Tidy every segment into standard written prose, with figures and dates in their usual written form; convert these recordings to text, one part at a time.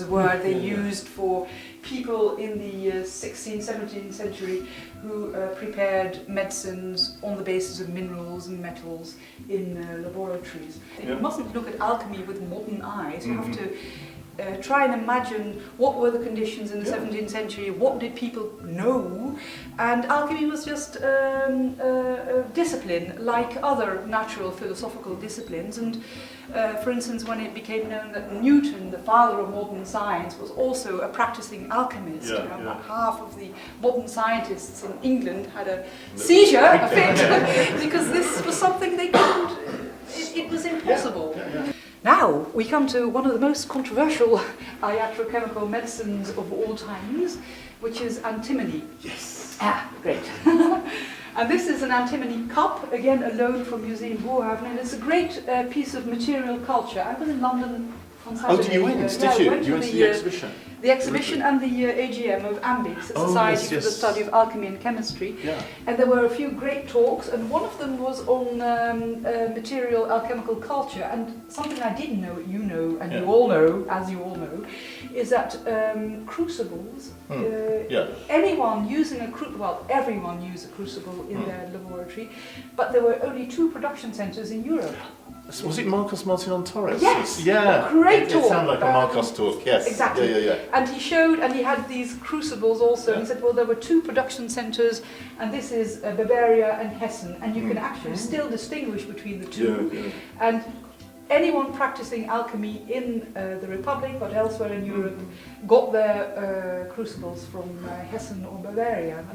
Word they used for people in the 16th, 17th century who prepared medicines on the basis of minerals and metals in laboratories. You mustn't look at alchemy with modern eyes. You have to try and imagine what were the conditions in the 17th century, what did people know, and alchemy was just a discipline like other natural philosophical disciplines. And for instance, when it became known that Newton, the father of modern science, was also a practicing alchemist, about half of the modern scientists in England had a seizure, a fit, because this was something they couldn't, it was impossible. Now we come to one of the most controversial iatrochemical medicines of all times, which is antimony. Yes. Ah, great. And this is an antimony cup, again a loan from Museum Boerhaven, and it's a great piece of material culture. I was in London on Saturday. Oh, did you went? Did you? You went to the exhibition? The exhibition and the AGM of AMBIX, the Society for the Study of Alchemy and Chemistry. Yeah. And there were a few great talks, and one of them was on material alchemical culture. And something I didn't know, you know, and you all know, as you all know, is that crucibles, anyone using a crucible, well, everyone used a crucible in their laboratory, but there were only 2 production centres in Europe. Was it Marcos Martin Torres? Yes! Yeah. Great talk! It sounded like a Marcos talk, yes. Exactly. Yeah. And he showed, and he had these crucibles also, and he said, well, there were 2 production centres, and this is Bavaria and Hessen, and you can actually still distinguish between the 2. Yeah. And anyone practicing alchemy in the Republic, but elsewhere in Europe, got their crucibles from Hessen or Bavaria.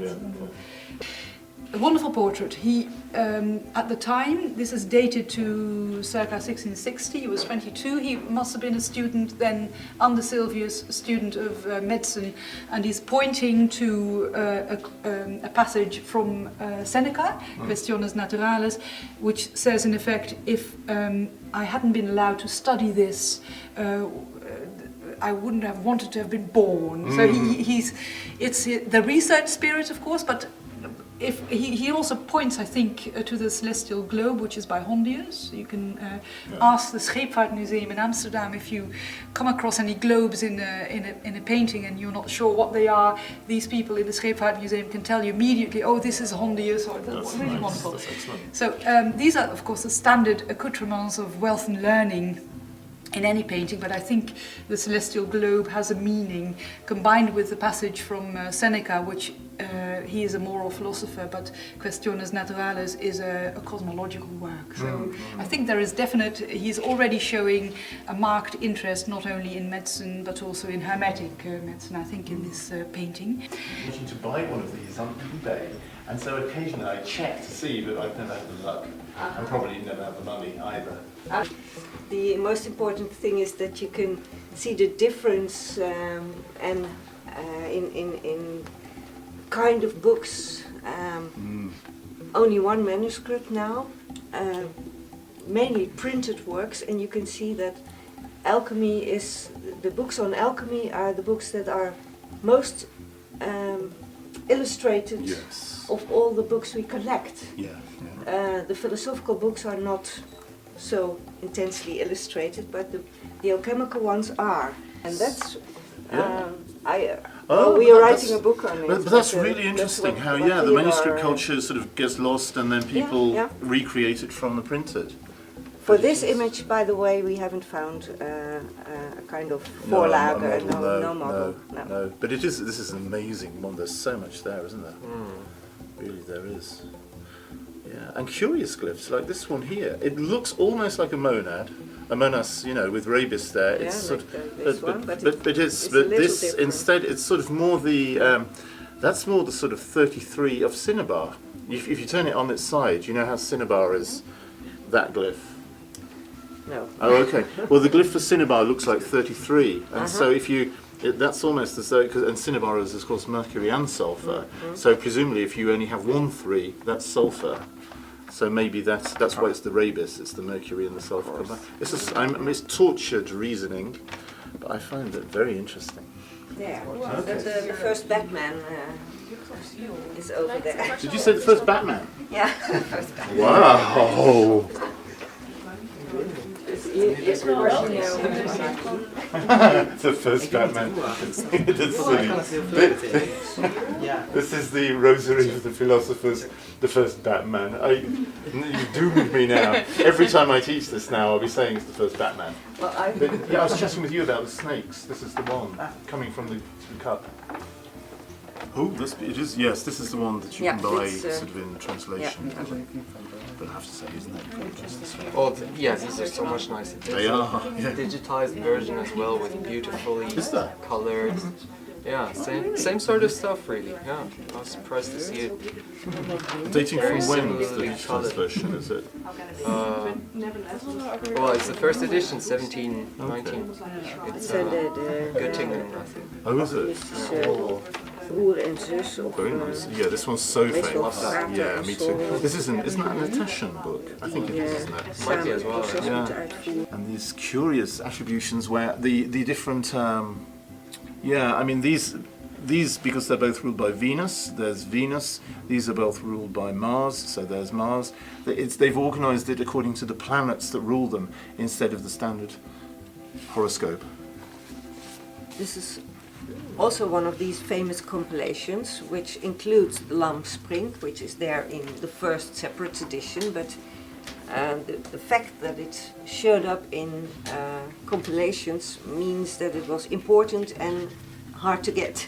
A wonderful portrait. He, at the time, this is dated to circa 1660, he was 22, he must have been a student then, under Sylvius, a student of medicine, and he's pointing to a passage from Seneca, Questiones Naturalis, which says in effect, if I hadn't been allowed to study this, I wouldn't have wanted to have been born. So it's the research spirit, of course, but if he also points, I think, to the celestial globe, which is by Hondius. You can ask the Scheepvaartmuseum in Amsterdam if you come across any globes in a painting and you're not sure what they are. These people in the Scheepvaartmuseum can tell you immediately, oh, this is Hondius, or that's really nice. Wonderful. That's excellent. So these are, of course, the standard accoutrements of wealth and learning in any painting, but I think the celestial globe has a meaning combined with the passage from Seneca, which he is a moral philosopher, but Questiones Naturalis is a cosmological work. So I think there is he's already showing a marked interest not only in medicine but also in hermetic medicine, I think, in this painting. I'm looking to buy one of these on eBay, and so occasionally I check to see, but I've never had the luck, and probably never have the money either. The most important thing is that you can see the difference in kind of books. Only 1 manuscript now, mainly printed works, and you can see that alchemy is, the books on alchemy are the books that are most illustrated of all the books we collect. The philosophical books are not so intensely illustrated, but the alchemical ones are, and that's we are writing a book on it. But that's really interesting. How the manuscript culture sort of gets lost, and then people recreate it from the printed. For this image, by the way, we haven't found a kind of voorlage, no model. No. But this is an amazing one. There's so much there, isn't there? Really, there is. Yeah, and curious glyphs like this one here. It looks almost like a monad, with rabies there. It's sort of, but this different. Instead, it's sort of more the. That's more the sort of 33 of Cinnabar. If you turn it on its side, you know how Cinnabar is that glyph. No. Oh, okay. Well, the glyph for Cinnabar looks like 33, and so if you. That's almost as though, and Cinnabar is of course mercury and sulfur, so presumably if you only have 1 3, that's sulfur. So maybe that's why it's the Rabis, it's the Mercury and the Sulphur combined. It's tortured reasoning, but I find it very interesting. There. The first Batman is over there. Did you say the first Batman? Yeah, first Batman. Wow! It's The first Batman. It's silly. This is the Rosary of the Philosophers, the first Batman. You doomed me now. Every time I teach this now, I'll be saying it's the first Batman. Well, But, yeah, I was chatting with you about the snakes. This is the one coming from the cup. Oh, it is. Yes, this is the one that you can buy sort of in translation. But I have to say, isn't it? Oh, yes, these are so much nicer. They are. Yeah. Digitized version as well with beautifully Is that? colored. Yeah, same sort of stuff really. Yeah, I was surprised to see it. Dating Very from when was the similarly digitized coloured. version? Is it? Well, it's the first edition, 1719. It's Göttingen, I think. Oh, is it? broer en zus. Of, Very nice. Yeah, this one's so Meestal famous. praten Yeah, en me zo. too. Isn't that an Italian book? I think it is, isn't it? Might be as well, proces yeah. moeten uitvoeren. And these curious attributions where the different, I mean these because they're both ruled by Venus. There's Venus. These are both ruled by Mars. So there's Mars. They've organised it according to the planets that rule them instead of the standard horoscope. This is also one of these famous compilations, which includes Lamspring, which is there in the first separate edition, but the fact that it showed up in compilations means that it was important and hard to get.